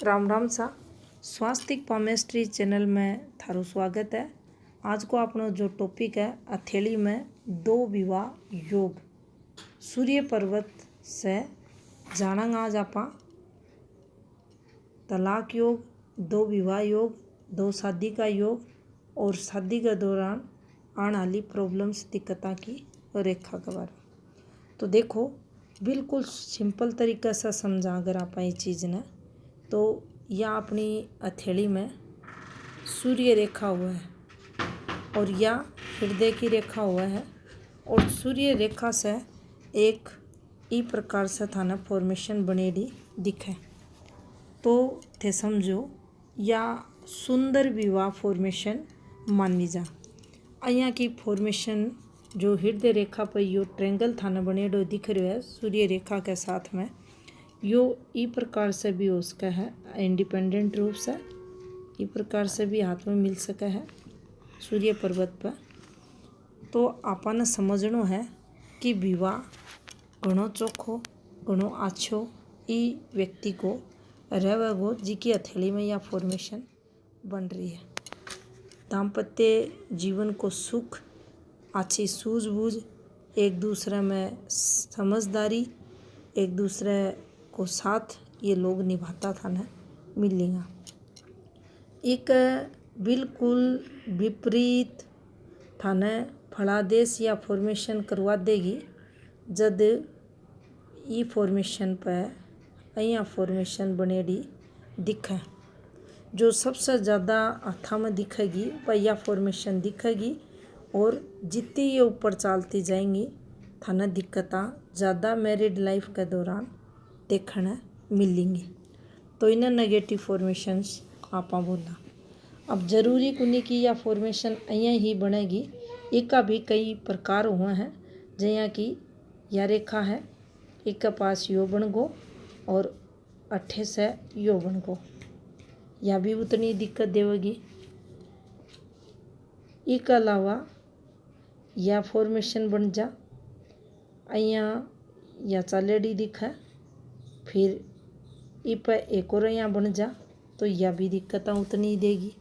राम राम सा स्वास्तिक palmistry channel में थारो स्वागत है। आज को अपनो जो टॉपिक है हथेली में दो विवाह योग सूर्य पर्वत से जानांग। आज आपा तलाक योग, दो विवाह योग, दो शादी का योग और शादी के दौरान आने वाली प्रॉब्लम्स दिक्कतां की रेखा के बारे में। तो देखो बिल्कुल सिंपल तरीका से समझा अगर आप ये चीज़ ने तो यह अपनी हथेली में सूर्य रेखा हुआ है और या हृदय की रेखा हुआ है और सूर्य रेखा से एक ई प्रकार से थाना फॉर्मेशन बनेड़ी दिखे तो थे समझो या सुंदर विवाह फॉर्मेशन मानी जा। अया की फॉर्मेशन जो हृदय रेखा पर यो ट्रेंगल थाना बनेड़ो दिख रहा है सूर्य रेखा के साथ में यो ई प्रकार से भी हो सका है इंडिपेंडेंट रूप से ई प्रकार से भी हाथ में मिल सका है सूर्य पर्वत पर। तो आपने समझनो है कि विवाह घणो चोखो घणो आछो ई व्यक्ति को रहेगो जिकी हथेली में यह फॉर्मेशन बन रही है। दाम्पत्य जीवन को सुख, अच्छी सूझबूझ, एक दूसरे में समझदारी, एक दूसरे को साथ ये लोग निभाता था ना मिलेगा। एक बिल्कुल विपरीत थाने फलादेश या फॉर्मेशन करवा देगी जब ये फॉर्मेशन पर यहाँ फॉर्मेशन बनेड़ी दिखे। जो सबसे ज़्यादा हाथा में दिखेगी वह यह फॉर्मेशन दिखेगी और जितनी ये ऊपर चलती जाएंगी थाना दिक्कतां ज़्यादा मैरिड लाइफ के दौरान देखने मिलेंगी। तो इन्हें नेगेटिव फॉर्मेशंस आपा बोला। अब जरूरी कुनी की यह फॉर्मेशन अया ही बनेगी, इसका भी कई प्रकार हुए हैं। जैया कि यह रेखा है एक पास यो बन गो और अट्ठे से यो बन गो, यह भी उतनी दिक्कत देवेगी। इसके अलावा यह फॉर्मेशन बन जा अया या चालेडी दिखा फिर इस पर एक और यहाँ बन जा तो यह भी दिक्कतें उतनी ही देगी।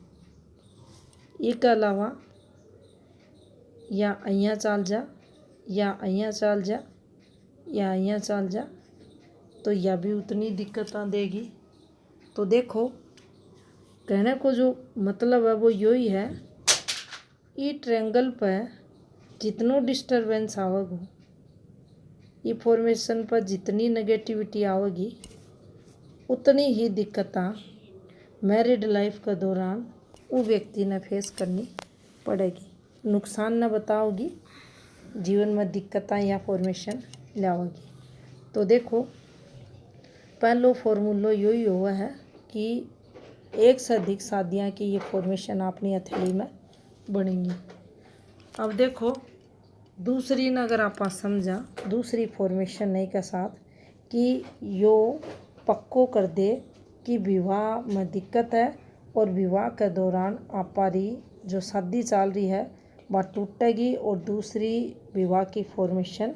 इसके अलावा या अया चाल जा या अया चाल जा या अया चाल जा तो यह भी उतनी दिक्कतें देगी। तो देखो कहने को जो मतलब है वो यही है, ये ट्रायंगल पर जितनो डिस्टरबेंस आवेगा ये फॉर्मेशन पर जितनी नेगेटिविटी आवेगी उतनी ही दिक्कतां मैरिड लाइफ के दौरान वो व्यक्ति ने फेस करनी पड़ेगी। नुकसान न बताओगी जीवन में दिक्कतां या फॉर्मेशन लाओगी। तो देखो पहलो फॉर्मूलो यही हुआ है कि एक से अधिक शादियाँ की ये फॉर्मेशन अपनी हथेली में बनेंगी। अब देखो दूसरी न अगर आप समझा दूसरी फॉर्मेशन नहीं के साथ कि यो पक्को कर दे कि विवाह में दिक्कत है और विवाह के दौरान आपारी जो शादी चल रही है वह टूटेगी और दूसरी विवाह की फॉर्मेशन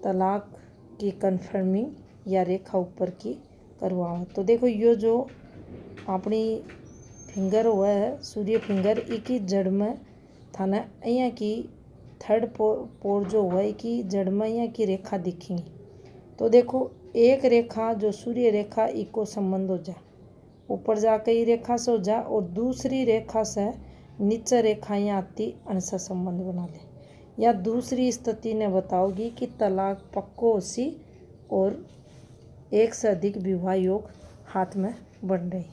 तलाक की कन्फर्मिंग या रेखा ऊपर की करवाओ। तो देखो यो जो अपनी फिंगर हुआ है सूर्य फिंगर की जड़ में थाना यहाँ की थर्ड पोर जो हुआ है कि जड़ में यहाँ की रेखा दिखेंगी। तो देखो एक रेखा जो सूर्य रेखा इको संबंध हो जा ऊपर जाकर ये रेखा से हो जा और दूसरी रेखा से नीचे रेखा यहाँ आती अनसा संबंध बना ले। या दूसरी स्थिति ने बताओगी कि तलाक पक्को होसी और एक से अधिक विवाह योग हाथ में बन रही।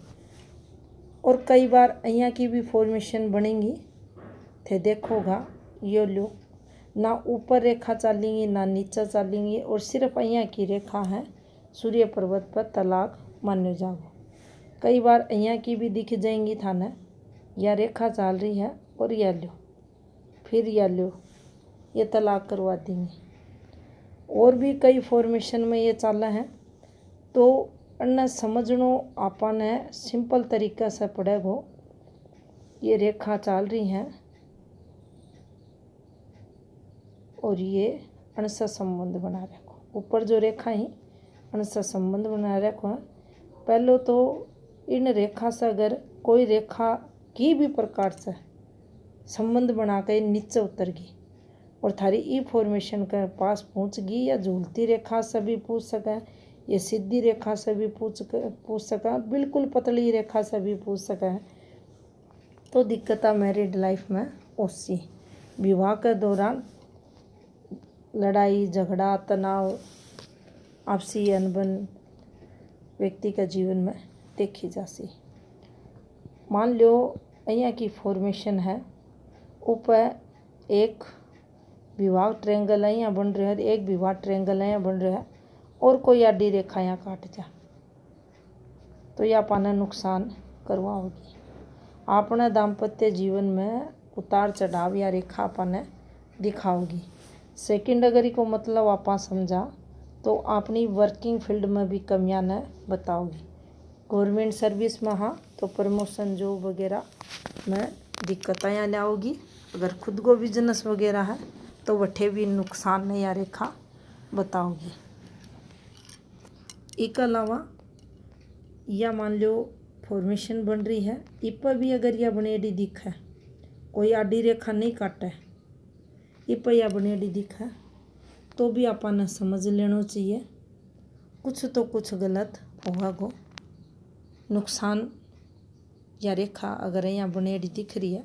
और कई बार यहाँ की भी फॉर्मेशन बनेंगी थे देखोगा यो लो ना ऊपर रेखा चलेंगी ना नीचे चलेंगी और सिर्फ यहाँ की रेखा है सूर्य पर्वत पर तलाक मान्य जाओ। कई बार यहाँ की भी दिख जाएंगी थाने या रेखा चल रही है और यह लो फिर यह लो ये तलाक करवा देंगे। और भी कई फॉर्मेशन में ये चाला है तो अन्य समझनो आपने सिंपल तरीका से पड़ेगो। ये रेखा चल रही है और ये अनसा संबंध बना रखो ऊपर जो रेखा ही अनसा संबंध बना रखो है पहले तो इन रेखा से अगर कोई रेखा की भी प्रकार से संबंध बना कर नीचे उतर गई और थारी ई फॉर्मेशन के पास पहुंच गई, या झूलती रेखा से भी पूछ सकें, ये सीधी रेखा से भी पूछ सकें, बिल्कुल पतली रेखा से भी पूछ सकें, तो दिक्कत मैरिड लाइफ में ओसी विवाह के दौरान लड़ाई झगड़ा तनाव आपसी अनबन व्यक्ति के जीवन में देखी जासी। मान लो यहाँ की फॉर्मेशन है, ऊपर एक विवाह ट्रेंगल यहाँ बन रहा है, एक विवाह ट्रेंगल यहाँ बन रहा है, और कोई आडी रेखा यहाँ काट जा तो यह पाना नुकसान करवाओगी। अपने दाम्पत्य जीवन में उतार चढ़ाव या रेखा अपने दिखाओगी। सेकंड अगर को मतलब आप समझा तो अपनी वर्किंग फील्ड में भी कमियां न बताओगी। गवर्नमेंट सर्विस में हाँ तो प्रमोशन जॉब वगैरह में दिक्कतें लाओगी। अगर खुद को बिजनेस वगैरह है तो वठे भी नुकसान न या रेखा बताओगी। इसके अलावा या मान लो फॉर्मेशन बन रही है, इस पर भी अगर यह बनेडी दिख है, कोई आडी रेखा नहीं काटे, इस पर यह बनेडी दिख है, तो भी अपन समझ लेना चाहिए कुछ तो कुछ गलत होगा गो। नुकसान या रेखा अगर यहाँ बनेडी दिख रही है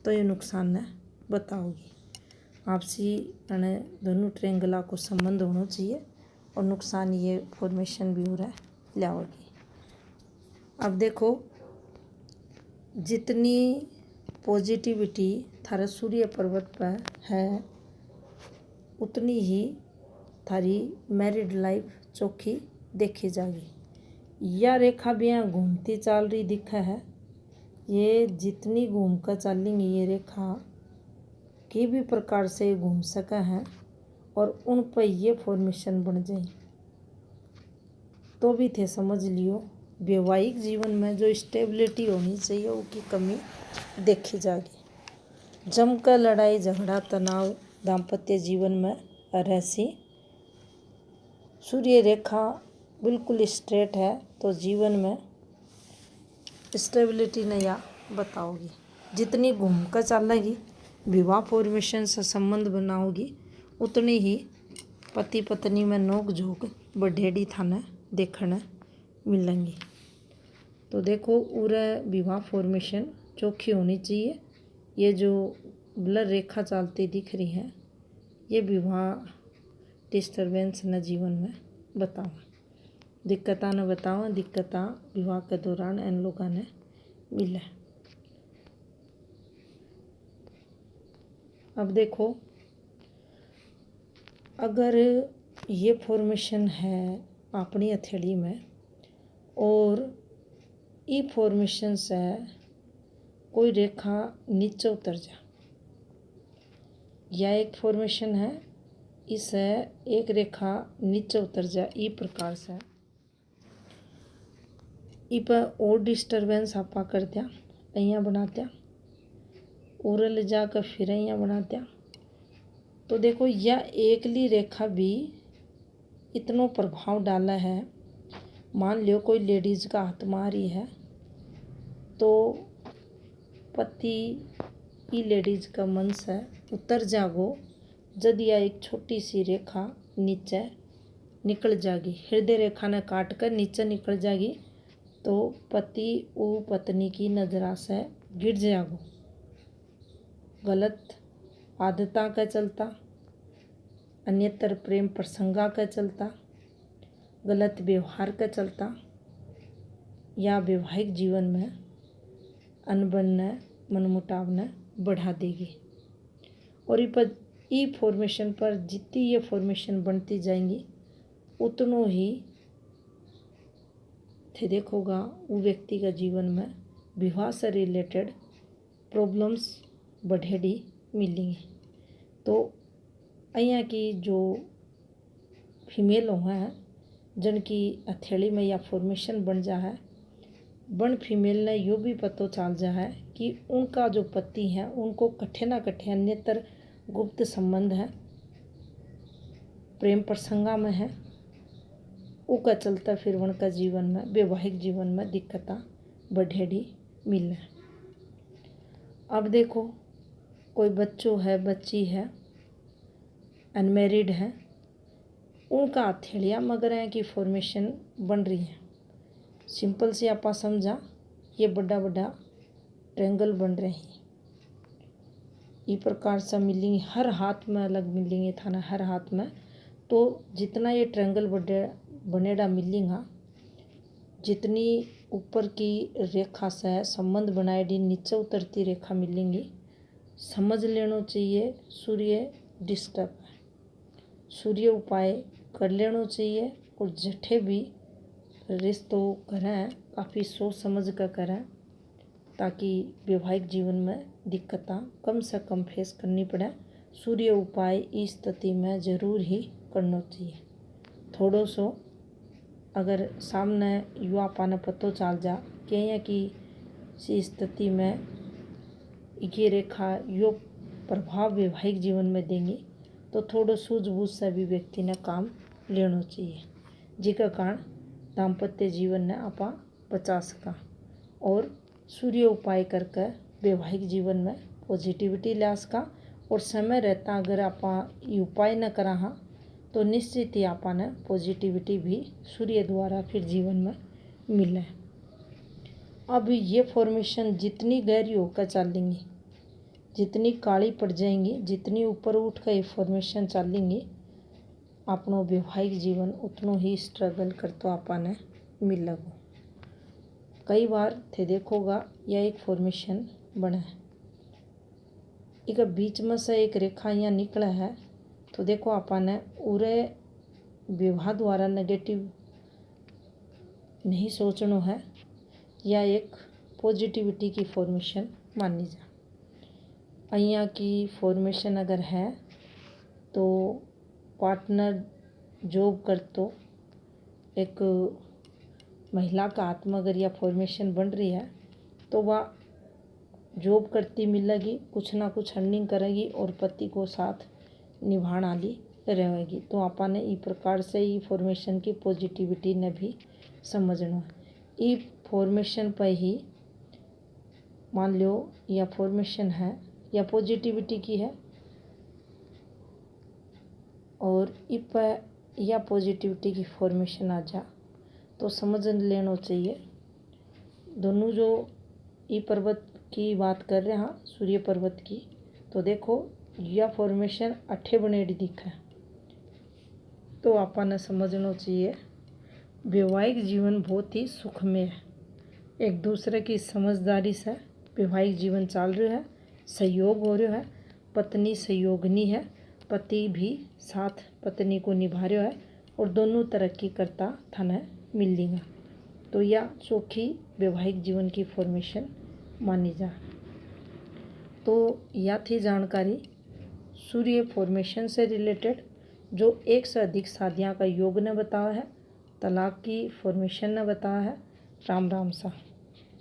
तो ये नुकसान न बताओगी। आपसी दोनों ट्रेंगला को संबंध होना चाहिए और नुकसान ये फॉर्मेशन भी हो रहा है लाओगी। अब देखो जितनी पॉजिटिविटी थारा सूर्य पर्वत पर है उतनी ही थारी मैरिड लाइफ चौखी देखी जाएगी। यह रेखा भी यहाँ घूमती चाल रही दिखा है, ये जितनी घूम कर चलेंगी ये रेखा किसी भी प्रकार से घूम सका है और उन पर ये फॉर्मेशन बन जाए तो भी थे समझ लियो वैवाहिक जीवन में जो स्टेबिलिटी होनी चाहिए उसकी कमी देखी जाएगी। जमकर लड़ाई झगड़ा तनाव दाम्पत्य जीवन में रहसी। सूर्य रेखा बिल्कुल स्ट्रेट है तो जीवन में स्टेबिलिटी ने या बताओगी। जितनी घूम कर चलेगी विवाह फॉर्मेशन से संबंध बनाओगी उतनी ही पति पत्नी में नोक झोंक बढ़ेड़ी थाने देखने मिलेंगी। तो देखो पूरा विवाह फॉर्मेशन चौखी होनी चाहिए। ये जो ब्लर रेखा चलती दिख रही है ये विवाह डिस्टर्बेंस न जीवन में बताओ, दिक्कत न बताओ, दिक्कत विवाह के दौरान इन लोगों ने मिले। अब देखो अगर ये फॉर्मेशन है अपनी हथेली में और ई फॉर्मेशन से कोई रेखा नीचे उतर जा, यह एक फॉर्मेशन है इसे एक रेखा नीचे उतर जा ई प्रकार से ई पर और डिस्टर्बेंस आपा कर दिया यहाँ बना दिया और ले जाकर फिर यहाँ बना दिया। तो देखो यह एकली रेखा भी इतना प्रभाव डाला है। मान लो कोई लेडीज का हाथ मारी है तो पति ई लेडीज का मन से उतर जागो जब यह एक छोटी सी रेखा नीचे निकल जाएगी, हृदय रेखा ने काट कर नीचे निकल जाएगी तो पति वो पत्नी की नजरा से गिर जागो। गलत आदता का चलता, अन्यतर प्रेम प्रसंगा का चलता, गलत व्यवहार का चलता या वैवाहिक जीवन में अनबन न मनमुटाव न बढ़ा देगी। और ई फॉर्मेशन पर जितनी ये फॉर्मेशन बनती जाएंगी उतनों ही थे देखोगा वो व्यक्ति का जीवन में विवाह से रिलेटेड प्रॉब्लम्स बढ़ेड़ी मिलेंगी। तो यहाँ की जो फीमेल हैं जिनकी हथेली में या फॉर्मेशन बन जा है बन फीमेल ने यो भी पता चल जा है कि उनका जो पति है उनको कठे ना कठे अन्यतर गुप्त संबंध है, प्रेम प्रसंगा में है उका चलता फिर उनका जीवन में वैवाहिक जीवन में दिक्कतें बढ़ेड़ी मिले। अब देखो कोई बच्चों है, बच्ची है, अनमेरिड है, उनका हथेलियाँ मगरें की फॉर्मेशन बन रही है। सिंपल से आपा समझा, ये बड़ा बड़ा ट्रेंगल बन रहे हैं। इस प्रकार से मिलेंगे, हर हाथ में अलग मिलेंगे थाना, हर हाथ में। तो जितना ये ट्रेंगल बनेड़ा मिलेगा, जितनी ऊपर की रेखा से संबंध बनाएगी नीचे उतरती रेखा मिलेंगी, समझ लेना चाहिए सूर्य डिस्टर्ब है। सूर्य उपाय कर लेना चाहिए और जठे भी रिश्तों करें काफ़ी सोच समझ कर करें, ताकि वैवाहिक जीवन में दिक्कतें कम से कम फेस करनी पड़े। सूर्य उपाय इस स्थिति में ज़रूर ही करना चाहिए। थोड़ो सो अगर सामने युवा पाने पतो चल जा कि यहाँ की स्थिति में ये रेखा यो प्रभाव वैवाहिक जीवन में देंगी, तो थोड़ो सूझबूझ से भी व्यक्ति ने काम लेना चाहिए, जिसका कारण दाम्पत्य जीवन ने आपा बचा सका। और सूर्य उपाय करके वैवाहिक जीवन में पॉजिटिविटी ला सका। और समय रहता अगर आपा ये उपाय न करा हाँ, तो निश्चित ही आपा ने पॉजिटिविटी भी सूर्य द्वारा फिर जीवन में मिले। अब ये फॉर्मेशन जितनी गहरी होकर चलेंगी, जितनी काली पड़ जाएंगी, जितनी ऊपर उठ कर ये फॉर्मेशन चलेंगी, अपना वैवाहिक जीवन उतना ही स्ट्रगल करते आपा ने मिलेगा। कई बार थे देखोगा यह एक फॉर्मेशन बना है, एक बीच में से एक रेखा यहाँ निकला है, तो देखो आपा ने उरे विवाह द्वारा नेगेटिव नहीं सोचना है, या एक पॉजिटिविटी की फॉर्मेशन मानी जा। અહીંયા की फॉर्मेशन अगर है तो पार्टनर जॉब करतो एक महिला का हाथ में अगर यह फॉर्मेशन बन रही है, तो वह जॉब करती मिलेगी, कुछ ना कुछ अर्निंग करेगी और पति को साथ निभाने वाली रहेगी। तो आपा ने इस प्रकार से ही फॉर्मेशन की पॉजिटिविटी ने भी समझना है। ये फॉर्मेशन पर ही मान लो यह फॉर्मेशन है या पॉजिटिविटी की है, और इस पर या पॉजिटिविटी की फॉर्मेशन आ जा, तो समझ लेना चाहिए दोनों। जो ई पर्वत की बात कर रहे हैं, सूर्य पर्वत की, तो देखो यह फॉर्मेशन अठे बनेड़ी दिखा है, तो आपा ने समझना चाहिए वैवाहिक जीवन बहुत ही सुखमय है। एक दूसरे की समझदारी से वैवाहिक जीवन चल रहा है, सहयोग हो रहा है, पत्नी सहयोगनी है, पति भी साथ पत्नी को निभा रहा है, और दोनों तरक्की करता थाने मिलेगा। तो यह चोखी वैवाहिक जीवन की फॉर्मेशन मानी जा। तो यह थी जानकारी सूर्य फॉर्मेशन से रिलेटेड, जो एक से अधिक शादियाँ का योग ने बताया है, तलाक की फॉर्मेशन ने बताया है। राम राम सा।